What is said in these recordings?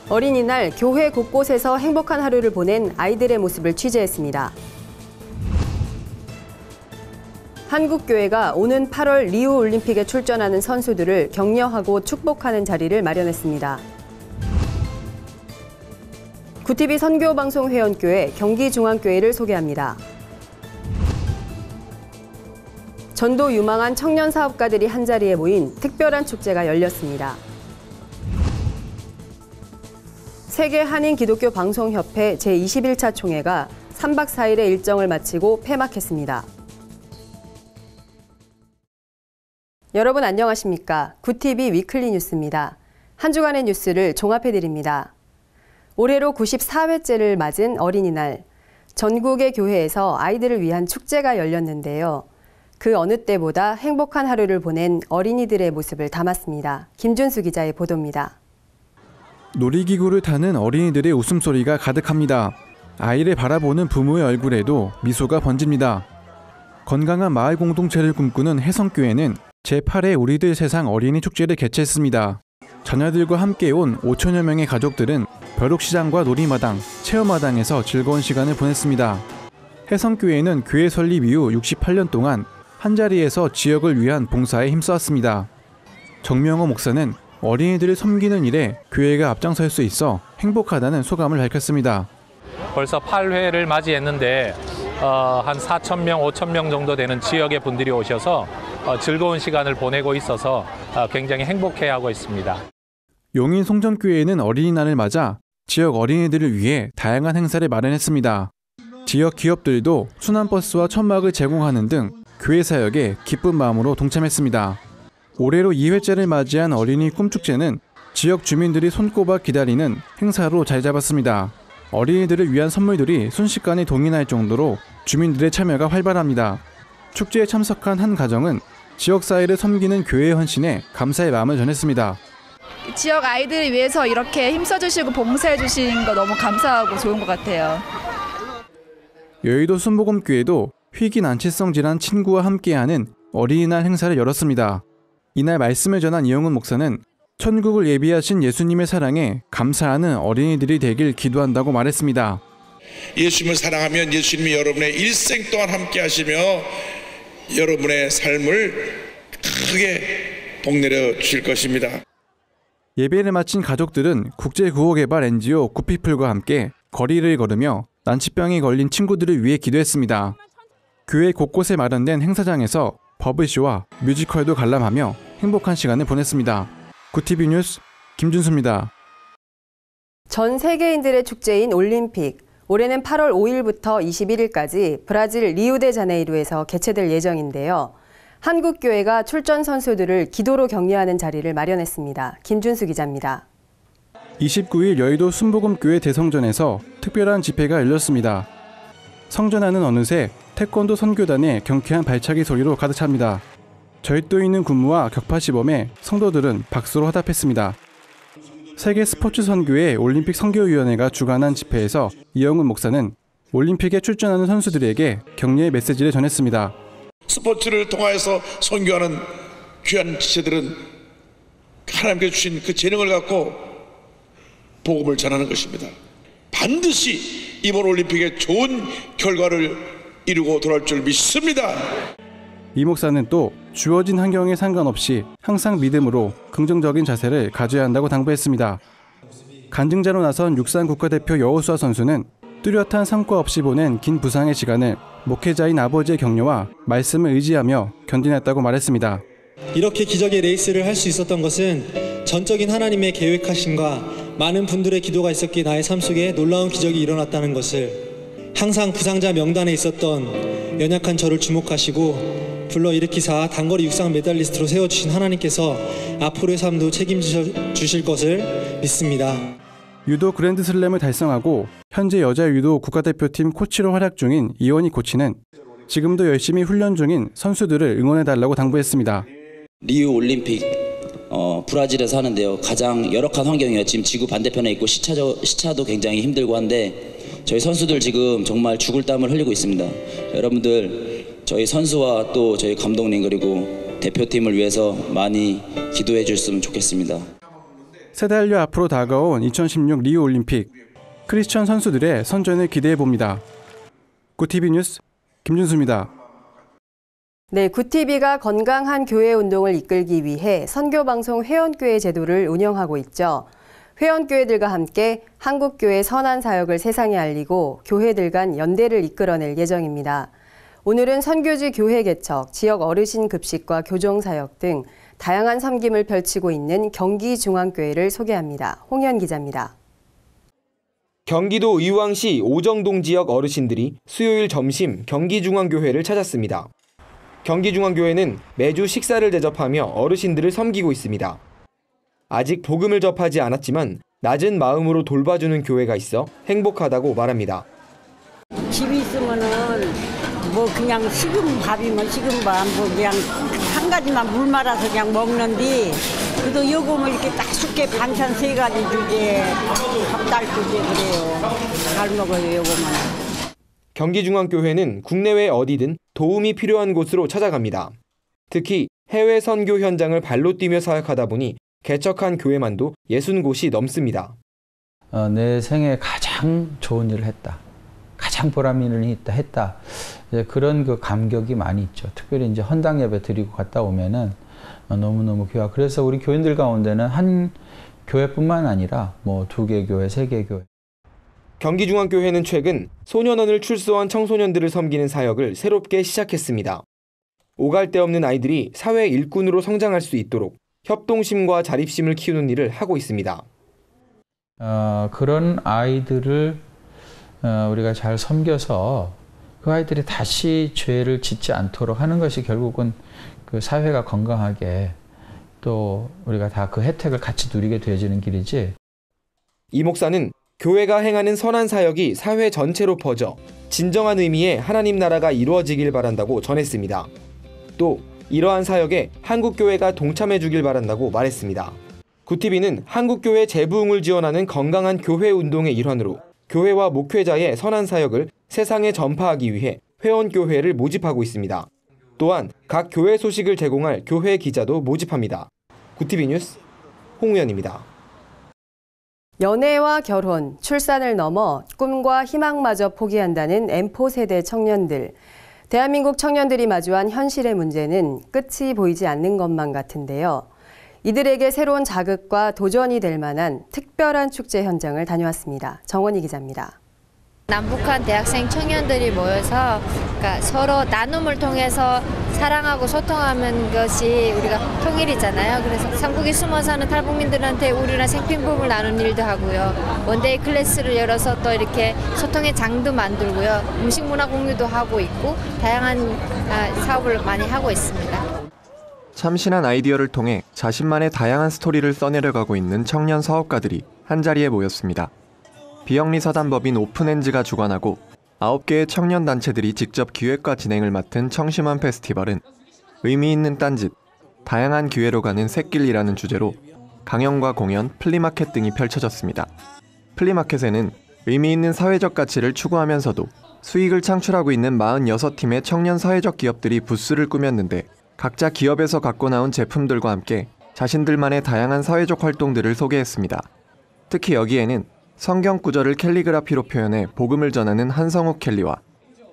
어린이날 교회 곳곳에서 행복한 하루를 보낸 아이들의 모습을 취재했습니다. 한국교회가 오는 8월 리우 올림픽에 출전하는 선수들을 격려하고 축복하는 자리를 마련했습니다. 구티비 선교방송회원교회 경기중앙교회를 소개합니다. 전도 유망한 청년 사업가들이 한자리에 모인 특별한 축제가 열렸습니다. 세계 한인 기독교 방송협회 제21차 총회가 3박 4일의 일정을 마치고 폐막했습니다. 여러분 안녕하십니까? 구티비 위클리 뉴스입니다. 한 주간의 뉴스를 종합해드립니다. 올해로 94회째를 맞은 어린이날, 전국의 교회에서 아이들을 위한 축제가 열렸는데요. 그 어느 때보다 행복한 하루를 보낸 어린이들의 모습을 담았습니다. 김준수 기자의 보도입니다. 놀이기구를 타는 어린이들의 웃음소리가 가득합니다. 아이를 바라보는 부모의 얼굴에도 미소가 번집니다. 건강한 마을 공동체를 꿈꾸는 혜성교회는 제8회 우리들 세상 어린이 축제를 개최했습니다. 자녀들과 함께 온 5천여 명의 가족들은 벼룩시장과 놀이마당, 체험마당에서 즐거운 시간을 보냈습니다. 혜성교회는 교회 설립 이후 68년 동안 한자리에서 지역을 위한 봉사에 힘써왔습니다. 정명호 목사는 어린이들을 섬기는 일에 교회가 앞장설 수 있어 행복하다는 소감을 밝혔습니다. 벌써 8회를 맞이했는데 한 4,000명, 5,000명 정도 되는 지역의 분들이 오셔서 즐거운 시간을 보내고 있어서 굉장히 행복해하고 있습니다. 용인 송전교회는 어린이날을 맞아 지역 어린이들을 위해 다양한 행사를 마련했습니다. 지역 기업들도 순환버스와 천막을 제공하는 등 교회 사역에 기쁜 마음으로 동참했습니다. 올해로 2회째를 맞이한 어린이 꿈축제는 지역 주민들이 손꼽아 기다리는 행사로 자리 잡았습니다. 어린이들을 위한 선물들이 순식간에 동인할 정도로 주민들의 참여가 활발합니다. 축제에 참석한 한 가정은 지역사회를 섬기는 교회의 헌신에 감사의 마음을 전했습니다. 지역 아이들을 위해서 이렇게 힘써주시고 봉사해주신 거 너무 감사하고 좋은 것 같아요. 여의도 순복음교회도 희귀 난치성 질환 친구와 함께하는 어린이날 행사를 열었습니다. 이날 말씀을 전한 이영훈 목사는 천국을 예비하신 예수님의 사랑에 감사하는 어린이들이 되길 기도한다고 말했습니다. 예수님을 사랑하면 예수님이 여러분의 일생 동안 함께 하시며 여러분의 삶을 크게 복내려 주실 것입니다. 예배를 마친 가족들은 국제구호개발 NGO 굿피플과 함께 거리를 걸으며 난치병에 걸린 친구들을 위해 기도했습니다. 교회 곳곳에 마련된 행사장에서 버블쇼와 뮤지컬도 관람하며 행복한 시간을 보냈습니다. 구티비 뉴스 김준수입니다. 전 세계인들의 축제인 올림픽, 올해는 8월 5일부터 21일까지 브라질 리우데자네이루에서 개최될 예정인데요. 한국교회가 출전 선수들을 기도로 격려하는 자리를 마련했습니다. 김준수 기자입니다. 29일 여의도 순복음교회 대성전에서 특별한 집회가 열렸습니다. 성전안은 어느새 태권도 선교단의 경쾌한 발차기 소리로 가득 찹니다. 절도 있는 군무와 격파 시범에 성도들은 박수로 화답했습니다. 세계 스포츠 선교회 올림픽 선교위원회가 주관한 집회에서 이영훈 목사는 올림픽에 출전하는 선수들에게 격려의 메시지를 전했습니다. 스포츠를 통하여서 선교하는 귀한 지체들은 하나님께서 주신 그 재능을 갖고 복음을 전하는 것입니다. 반드시 이번 올림픽에 좋은 결과를 이루고 돌아올 줄 믿습니다. 이 목사는 또 주어진 환경에 상관없이 항상 믿음으로 긍정적인 자세를 가져야 한다고 당부했습니다. 간증자로 나선 육상 국가대표 여호수아 선수는 뚜렷한 성과 없이 보낸 긴 부상의 시간을 목회자인 아버지의 격려와 말씀을 의지하며 견뎌냈다고 말했습니다. 이렇게 기적의 레이스를 할 수 있었던 것은 전적인 하나님의 계획하심과 많은 분들의 기도가 있었기에 나의 삶 속에 놀라운 기적이 일어났다는 것을, 항상 부상자 명단에 있었던 연약한 저를 주목하시고 불러일으키사 단거리 육상 메달리스트로 세워주신 하나님께서 앞으로의 삶도 책임져 주실 것을 믿습니다. 유도 그랜드슬램을 달성하고 현재 여자 유도 국가대표팀 코치로 활약 중인 이원희 코치는 지금도 열심히 훈련 중인 선수들을 응원해달라고 당부했습니다. 리우 올림픽 브라질에서 하는데요. 가장 열악한 환경이에요. 지금 지구 반대편에 있고 시차도 굉장히 힘들고 한데 저희 선수들 지금 정말 죽을 땀을 흘리고 있습니다. 여러분들 저희 선수와 또 저희 감독님 그리고 대표팀을 위해서 많이 기도해 주셨으면 좋겠습니다. 세 달여 앞으로 다가온 2016 리우 올림픽, 크리스천 선수들의 선전을 기대해 봅니다. 구TV 뉴스 김준수입니다. 네, 구TV가 건강한 교회 운동을 이끌기 위해 선교방송 회원교회 제도를 운영하고 있죠. 회원교회들과 함께 한국교회 선한 사역을 세상에 알리고 교회들 간 연대를 이끌어낼 예정입니다. 오늘은 선교지 교회 개척, 지역 어르신 급식과 교정 사역 등 다양한 섬김을 펼치고 있는 경기중앙교회를 소개합니다. 홍현 기자입니다. 경기도 의왕시 오정동 지역 어르신들이 수요일 점심 경기중앙교회를 찾았습니다. 경기중앙교회는 매주 식사를 대접하며 어르신들을 섬기고 있습니다. 아직 복음을 접하지 않았지만 낮은 마음으로 돌봐주는 교회가 있어 행복하다고 말합니다. 집이 있으면은 뭐 그냥 식은 밥이면 식은 밥, 뭐 그냥 한 가지만 물 말아서 그냥 먹는데 그래도 요금을 이렇게 따숩게 반찬 3가지 주제, 밥달 주제 그래요. 잘 먹어요 요금은. 경기중앙교회는 국내외 어디든 도움이 필요한 곳으로 찾아갑니다. 특히 해외 선교 현장을 발로 뛰며 사역하다 보니 개척한 교회만도 60곳이 넘습니다. 내 생에 가장 좋은 일을 했다. 가장 보람 있는 일이 했다. 그런 그 감격이 많이 있죠. 특별히 이제 헌당 예배 드리고 갔다 오면은 너무너무 귀하고, 그래서 우리 교인들 가운데는 한 교회뿐만 아니라 뭐 2개 교회, 3개 교회. 경기중앙교회는 최근 소년원을 출소한 청소년들을 섬기는 사역을 새롭게 시작했습니다. 오갈 데 없는 아이들이 사회 일꾼으로 성장할 수 있도록 협동심과 자립심을 키우는 일을 하고 있습니다. 그런 아이들을 우리가 잘 섬겨서 그 아이들이 다시 죄를 짓지 않도록 하는 것이 결국은 그 사회가 건강하게 또 우리가 다 그 혜택을 같이 누리게 되어지는 길이지. 이 목사는 교회가 행하는 선한 사역이 사회 전체로 퍼져 진정한 의미의 하나님 나라가 이루어지길 바란다고 전했습니다. 또 이러한 사역에 한국교회가 동참해 주길 바란다고 말했습니다. 구TV는 한국교회 재부흥을 지원하는 건강한 교회 운동의 일환으로 교회와 목회자의 선한 사역을 세상에 전파하기 위해 회원교회를 모집하고 있습니다. 또한 각 교회 소식을 제공할 교회 기자도 모집합니다. 구TV 뉴스 홍우연입니다. 연애와 결혼, 출산을 넘어 꿈과 희망마저 포기한다는 M4 세대 청년들. 대한민국 청년들이 마주한 현실의 문제는 끝이 보이지 않는 것만 같은데요. 이들에게 새로운 자극과 도전이 될 만한 특별한 축제 현장을 다녀왔습니다. 정원희 기자입니다. 남북한 대학생 청년들이 모여서 서로 나눔을 통해서 사랑하고 소통하는 것이 우리가 통일이잖아요. 그래서 삼국에 숨어 사는 탈북민들한테 우리랑 생필품을 나누는 일도 하고요. 원데이 클래스를 열어서 또 이렇게 소통의 장도 만들고요. 음식 문화 공유도 하고 있고 다양한 사업을 많이 하고 있습니다. 참신한 아이디어를 통해 자신만의 다양한 스토리를 써내려가고 있는 청년 사업가들이 한자리에 모였습니다. 비영리 사단법인 오픈엔즈가 주관하고 9개의 청년 단체들이 직접 기획과 진행을 맡은 청심환 페스티벌은 의미 있는 딴짓, 다양한 기회로 가는 샛길이라는 주제로 강연과 공연, 플리마켓 등이 펼쳐졌습니다. 플리마켓에는 의미 있는 사회적 가치를 추구하면서도 수익을 창출하고 있는 46팀의 청년 사회적 기업들이 부스를 꾸몄는데 각자 기업에서 갖고 나온 제품들과 함께 자신들만의 다양한 사회적 활동들을 소개했습니다. 특히 여기에는 성경 구절을 캘리그라피로 표현해 복음을 전하는 한성욱 캘리와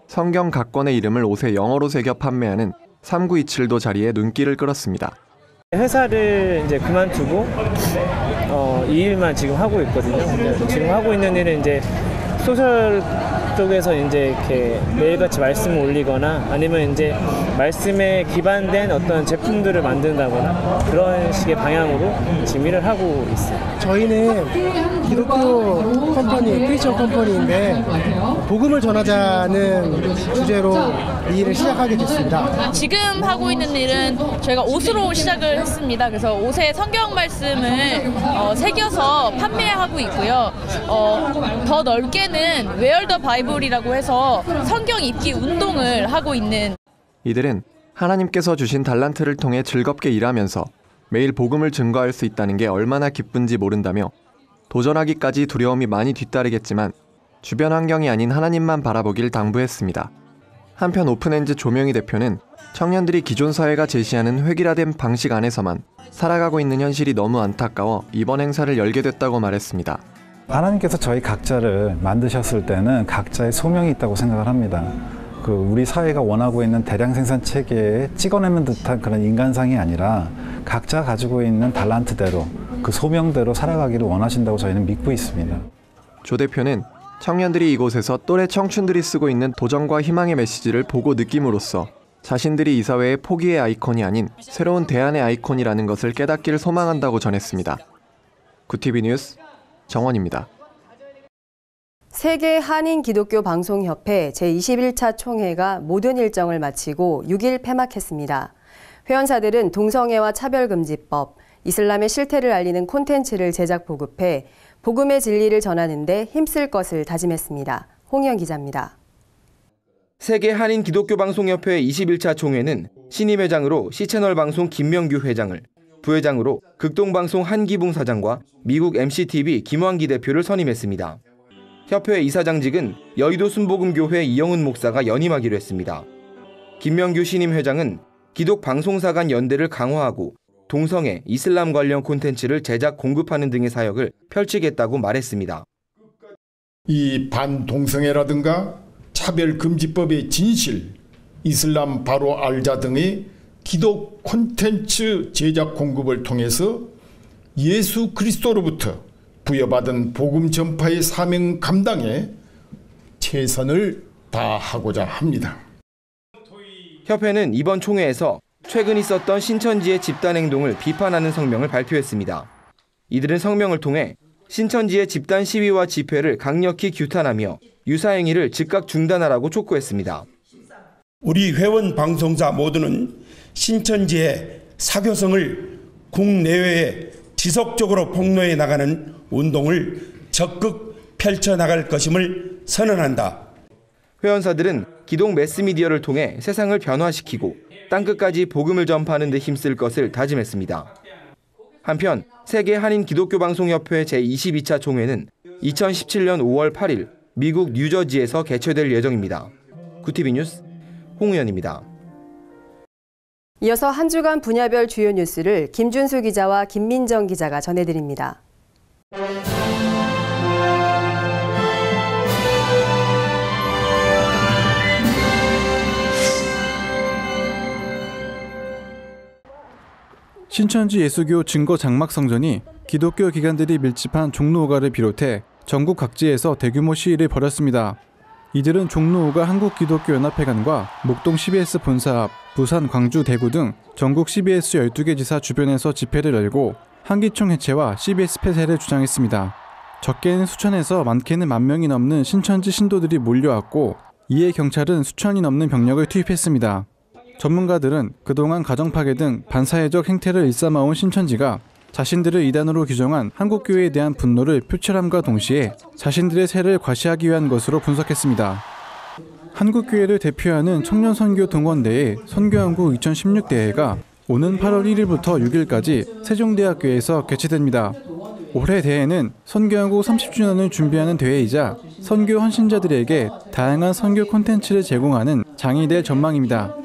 성경 각권의 이름을 옷에 영어로 새겨 판매하는 3927도 자리에 눈길을 끌었습니다. 회사를 이제 그만두고 이 일만 지금 하고 있거든요. 지금 하고 있는 일은 이제 소셜 쪽에서 이제 이렇게 매일같이 말씀을 올리거나 아니면 이제 말씀에 기반된 어떤 제품들을 만든다거나 그런 식의 방향으로 지금 일을 하고 있어요. 저희는 기독교 컴퍼니, 크리스천 컴퍼니인데 복음을 전하자는 주제로 이 일을 시작하게 됐습니다. 지금 하고 있는 일은 저희가 옷으로 시작을 했습니다. 그래서 옷에 성경 말씀을 새겨서 판매하고 있고요. 더 넓게는 웨어 더 바이블이라고 해서 성경 읽기 운동을 하고 있는. 이들은 하나님께서 주신 달란트를 통해 즐겁게 일하면서 매일 복음을 증거할 수 있다는 게 얼마나 기쁜지 모른다며 도전하기까지 두려움이 많이 뒤따르겠지만 주변 환경이 아닌 하나님만 바라보길 당부했습니다. 한편 오픈엔즈 조명희 대표는 청년들이 기존 사회가 제시하는 획일화된 방식 안에서만 살아가고 있는 현실이 너무 안타까워 이번 행사를 열게 됐다고 말했습니다. 하나님께서 저희 각자를 만드셨을 때는 각자의 소명이 있다고 생각을 합니다. 우리 사회가 원하고 있는 대량 생산 체계에 찍어내는 듯한 그런 인간상이 아니라 각자 가지고 있는 달란트대로 그 소명대로 살아가기를 원하신다고 저희는 믿고 있습니다. 조 대표는 청년들이 이곳에서 또래 청춘들이 쓰고 있는 도전과 희망의 메시지를 보고 느낌으로써 자신들이 이 사회의 포기의 아이콘이 아닌 새로운 대안의 아이콘이라는 것을 깨닫기를 소망한다고 전했습니다. 구티비 뉴스 정원입니다. 세계 한인 기독교 방송협회 제21차 총회가 모든 일정을 마치고 6일 폐막했습니다. 회원사들은 동성애와 차별금지법, 이슬람의 실태를 알리는 콘텐츠를 제작 보급해 복음의 진리를 전하는 데 힘쓸 것을 다짐했습니다. 홍희연 기자입니다. 세계 한인 기독교 방송협회 21차 총회는 신임 회장으로 C채널 방송 김명규 회장을, 부회장으로 극동방송 한기붕 사장과 미국 MCTV 김환기 대표를 선임했습니다. 협회 이사장직은 여의도 순복음교회 이영훈 목사가 연임하기로 했습니다. 김명규 신임 회장은 기독 방송사 간 연대를 강화하고 동성애, 이슬람 관련 콘텐츠를 제작 공급하는 등의 사역을 펼치겠다고 말했습니다. 이 반동성애라든가 차별금지법의 진실, 이슬람 바로 알자 등의 기독 콘텐츠 제작 공급을 통해서 예수 그리스도로부터 부여받은 복음 전파의 사명 감당에 최선을 다하고자 합니다. 협회는 이번 총회에서 최근 있었던 신천지의 집단 행동을 비판하는 성명을 발표했습니다. 이들은 성명을 통해 신천지의 집단 시위와 집회를 강력히 규탄하며 유사행위를 즉각 중단하라고 촉구했습니다. 우리 회원 방송사 모두는 신천지의 사교성을 국내외에 지속적으로 폭로해 나가는 운동을 적극 펼쳐나갈 것임을 선언한다. 회원사들은 기독 매스미디어를 통해 세상을 변화시키고 땅끝까지 복음을 전파하는 데 힘쓸 것을 다짐했습니다. 한편 세계 한인 기독교 방송협회 제22차 총회는 2017년 5월 8일 미국 뉴저지에서 개최될 예정입니다. 구티비 뉴스 홍우연입니다. 이어서 한 주간 분야별 주요 뉴스를 김준수 기자와 김민정 기자가 전해드립니다. 신천지 예수교 증거 장막 성전이 기독교 기관들이 밀집한 종로오가를 비롯해 전국 각지에서 대규모 시위를 벌였습니다. 이들은 종로오가 한국기독교연합회관과 목동 CBS 본사 앞, 부산, 광주, 대구 등 전국 CBS 12개 지사 주변에서 집회를 열고 한기총 해체와 CBS 폐쇄를 주장했습니다. 적게는 수천에서 많게는 10,000명이 넘는 신천지 신도들이 몰려왔고 이에 경찰은 수천이 넘는 병력을 투입했습니다. 전문가들은 그동안 가정파괴 등 반사회적 행태를 일삼아온 신천지가 자신들을 이단으로 규정한 한국교회에 대한 분노를 표출함과 동시에 자신들의 세를 과시하기 위한 것으로 분석했습니다. 한국교회를 대표하는 청년선교동원대회 선교한국 2016대회가 오는 8월 1일부터 6일까지 세종대학교에서 개최됩니다. 올해 대회는 선교한국 30주년을 준비하는 대회이자 선교 헌신자들에게 다양한 선교 콘텐츠를 제공하는 장이 될 전망입니다.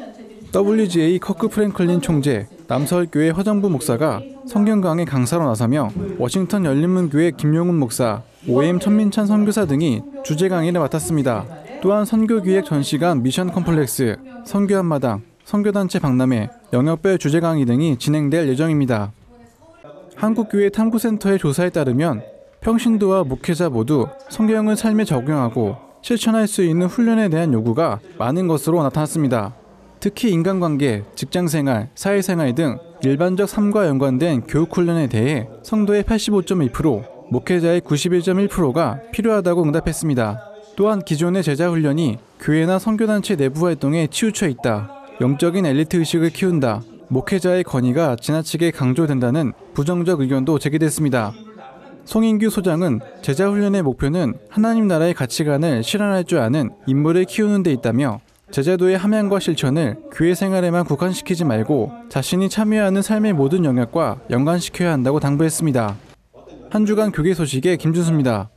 WGA 커크 프랭클린 총재, 남서울교회 허정부 목사가 성경 강의 강사로 나서며 워싱턴 열린문교회 김용훈 목사, OM 천민찬 선교사 등이 주제 강의를 맡았습니다. 또한 선교기획 전시관 미션 컴플렉스, 선교 한마당, 선교단체 박람회, 영역별 주제 강의 등이 진행될 예정입니다. 한국교회 탐구센터의 조사에 따르면 평신도와 목회자 모두 성경을 삶에 적용하고 실천할 수 있는 훈련에 대한 요구가 많은 것으로 나타났습니다. 특히 인간관계, 직장생활, 사회생활 등 일반적 삶과 연관된 교육훈련에 대해 성도의 85.2%, 목회자의 91.1%가 필요하다고 응답했습니다. 또한 기존의 제자훈련이 교회나 선교단체 내부 활동에 치우쳐 있다, 영적인 엘리트 의식을 키운다, 목회자의 권위가 지나치게 강조된다는 부정적 의견도 제기됐습니다. 송인규 소장은 제자훈련의 목표는 하나님 나라의 가치관을 실현할 줄 아는 인물을 키우는 데 있다며 제자도의 함양과 실천을 교회 생활에만 국한시키지 말고 자신이 참여하는 삶의 모든 영역과 연관시켜야 한다고 당부했습니다. 한 주간 교계 소식의 김준수입니다.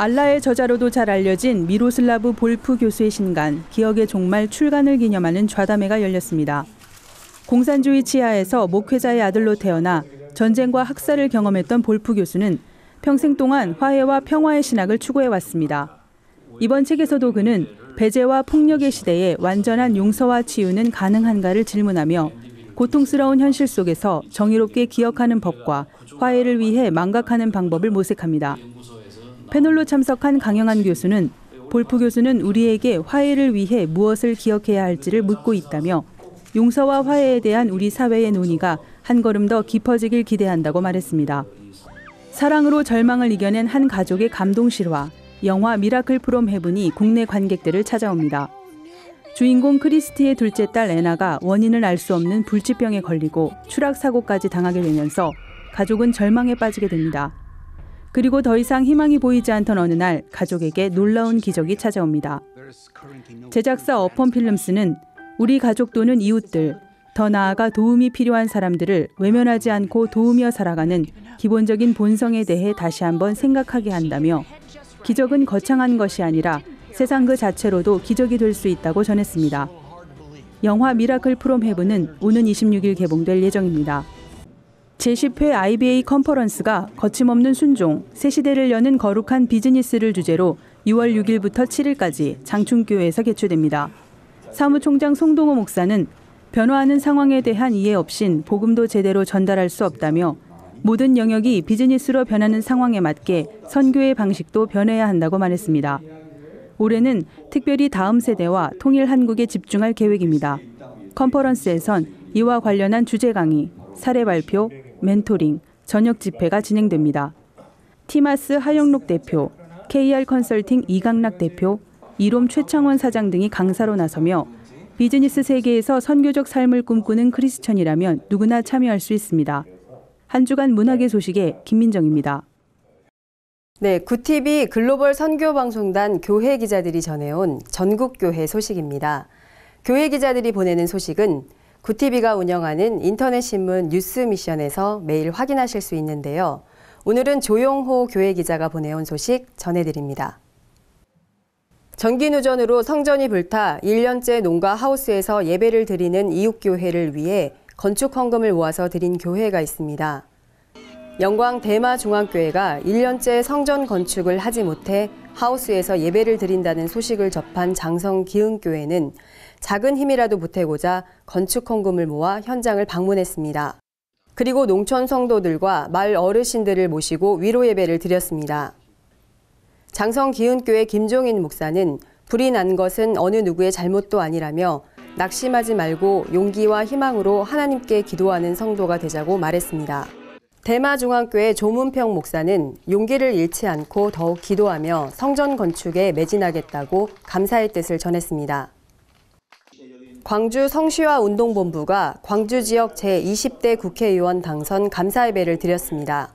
알라의 저자로도 잘 알려진 미로슬라브 볼프 교수의 신간 기억의 종말 출간을 기념하는 좌담회가 열렸습니다. 공산주의 치하에서 목회자의 아들로 태어나 전쟁과 학살을 경험했던 볼프 교수는 평생 동안 화해와 평화의 신학을 추구해왔습니다. 이번 책에서도 그는 배제와 폭력의 시대에 완전한 용서와 치유는 가능한가를 질문하며 고통스러운 현실 속에서 정의롭게 기억하는 법과 화해를 위해 망각하는 방법을 모색합니다. 패널로 참석한 강영한 교수는 볼프 교수는 우리에게 화해를 위해 무엇을 기억해야 할지를 묻고 있다며 용서와 화해에 대한 우리 사회의 논의가 한 걸음 더 깊어지길 기대한다고 말했습니다. 사랑으로 절망을 이겨낸 한 가족의 감동 실화, 영화 미라클 프롬 헤븐이 국내 관객들을 찾아옵니다. 주인공 크리스티의 둘째 딸 애나가 원인을 알 수 없는 불치병에 걸리고 추락사고까지 당하게 되면서 가족은 절망에 빠지게 됩니다. 그리고 더 이상 희망이 보이지 않던 어느 날 가족에게 놀라운 기적이 찾아옵니다. 제작사 어펀 필름스는 우리 가족 또는 이웃들, 더 나아가 도움이 필요한 사람들을 외면하지 않고 도우며 살아가는 기본적인 본성에 대해 다시 한번 생각하게 한다며 기적은 거창한 것이 아니라 세상 그 자체로도 기적이 될 수 있다고 전했습니다. 영화 미라클 프롬 헤븐은 오는 26일 개봉될 예정입니다. 제10회 IBA 컨퍼런스가 거침없는 순종, 새 시대를 여는 거룩한 비즈니스를 주제로 6월 6일부터 7일까지 장충교회에서 개최됩니다. 사무총장 송동호 목사는 변화하는 상황에 대한 이해 없인 복음도 제대로 전달할 수 없다며 모든 영역이 비즈니스로 변하는 상황에 맞게 선교의 방식도 변해야 한다고 말했습니다. 올해는 특별히 다음 세대와 통일 한국에 집중할 계획입니다. 컨퍼런스에선 이와 관련한 주제 강의, 사례 발표, 멘토링, 저녁 집회가 진행됩니다. 티마스 하영록 대표, KR 컨설팅 이강락 대표, 이롬 최창원 사장 등이 강사로 나서며 비즈니스 세계에서 선교적 삶을 꿈꾸는 크리스천이라면 누구나 참여할 수 있습니다. 한 주간 문학의 소식에 김민정입니다. 네, 구TV 글로벌 선교방송단 교회 기자들이 전해온 전국교회 소식입니다. 교회 기자들이 보내는 소식은 구TV가 운영하는 인터넷 신문 뉴스 미션에서 매일 확인하실 수 있는데요. 오늘은 조용호 교회 기자가 보내온 소식 전해드립니다. 전기누전으로 성전이 불타 1년째 농가 하우스에서 예배를 드리는 이웃교회를 위해 건축 헌금을 모아서 드린 교회가 있습니다. 영광 대마중앙교회가 1년째 성전 건축을 하지 못해 하우스에서 예배를 드린다는 소식을 접한 장성기흥교회는 작은 힘이라도 보태고자 건축 헌금을 모아 현장을 방문했습니다. 그리고 농촌 성도들과 마을 어르신들을 모시고 위로 예배를 드렸습니다. 장성기흥교회 김종인 목사는 불이 난 것은 어느 누구의 잘못도 아니라며 낙심하지 말고 용기와 희망으로 하나님께 기도하는 성도가 되자고 말했습니다. 대마중앙교회 조문평 목사는 용기를 잃지 않고 더욱 기도하며 성전 건축에 매진하겠다고 감사의 뜻을 전했습니다. 광주 성시화 운동본부가 광주 지역 제20대 국회의원 당선 감사예배를 드렸습니다.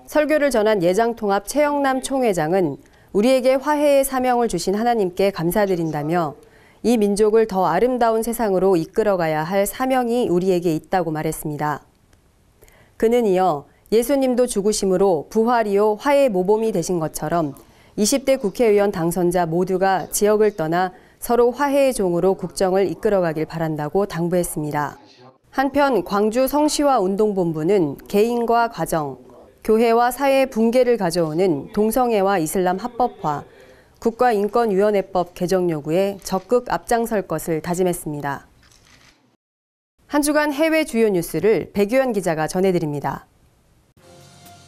설교를 전한 예장통합 최영남 총회장은 우리에게 화해의 사명을 주신 하나님께 감사드린다며 이 민족을 더 아름다운 세상으로 이끌어가야 할 사명이 우리에게 있다고 말했습니다. 그는 이어 예수님도 죽으심으로 부활이요 화해 모범이 되신 것처럼 20대 국회의원 당선자 모두가 지역을 떠나 서로 화해의 종으로 국정을 이끌어가길 바란다고 당부했습니다. 한편 광주 성시화 운동본부는 개인과 가정, 교회와 사회의 붕괴를 가져오는 동성애와 이슬람 합법화, 국가인권위원회법 개정 요구에 적극 앞장설 것을 다짐했습니다. 한 주간 해외 주요 뉴스를 백유연 기자가 전해드립니다.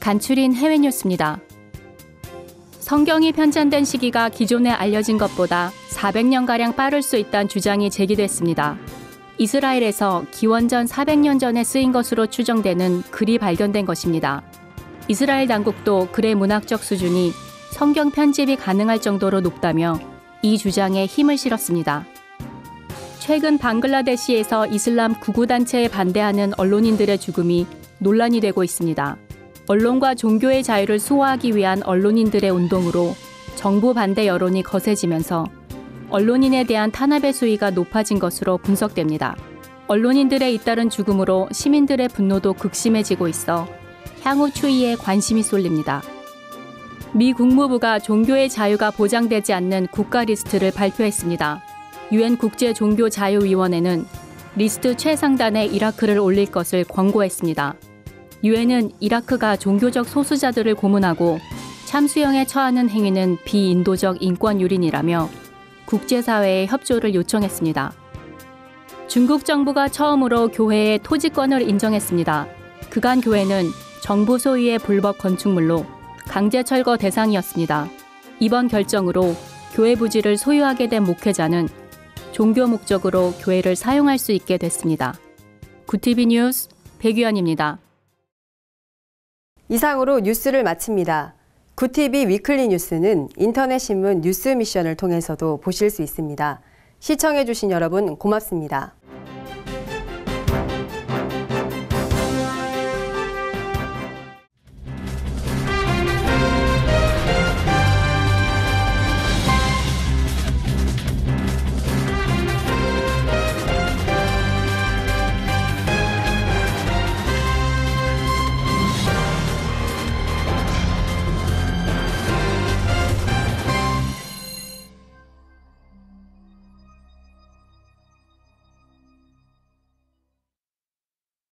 간추린 해외 뉴스입니다. 성경이 편찬된 시기가 기존에 알려진 것보다 400년가량 빠를 수 있다는 주장이 제기됐습니다. 이스라엘에서 기원전 400년 전에 쓰인 것으로 추정되는 글이 발견된 것입니다. 이스라엘 당국도 글의 문학적 수준이 성경 편집이 가능할 정도로 높다며 이 주장에 힘을 실었습니다. 최근 방글라데시에서 이슬람 구구단체에 반대하는 언론인들의 죽음이 논란이 되고 있습니다. 언론과 종교의 자유를 수호하기 위한 언론인들의 운동으로 정부 반대 여론이 거세지면서 언론인에 대한 탄압의 수위가 높아진 것으로 분석됩니다. 언론인들의 잇따른 죽음으로 시민들의 분노도 극심해지고 있어 향후 추이에 관심이 쏠립니다. 미 국무부가 종교의 자유가 보장되지 않는 국가 리스트를 발표했습니다. 유엔 국제종교자유위원회는 리스트 최상단에 이라크를 올릴 것을 권고했습니다. 유엔은 이라크가 종교적 소수자들을 고문하고 참수형에 처하는 행위는 비인도적 인권 유린이라며 국제사회의 협조를 요청했습니다. 중국 정부가 처음으로 교회의 토지권을 인정했습니다. 그간 교회는 정부 소유의 불법 건축물로 강제 철거 대상이었습니다. 이번 결정으로 교회 부지를 소유하게 된 목회자는 종교 목적으로 교회를 사용할 수 있게 됐습니다. 구티비 뉴스 백유연입니다. 이상으로 뉴스를 마칩니다. 구티비 위클리 뉴스는 인터넷 신문 뉴스 미션을 통해서도 보실 수 있습니다. 시청해주신 여러분 고맙습니다.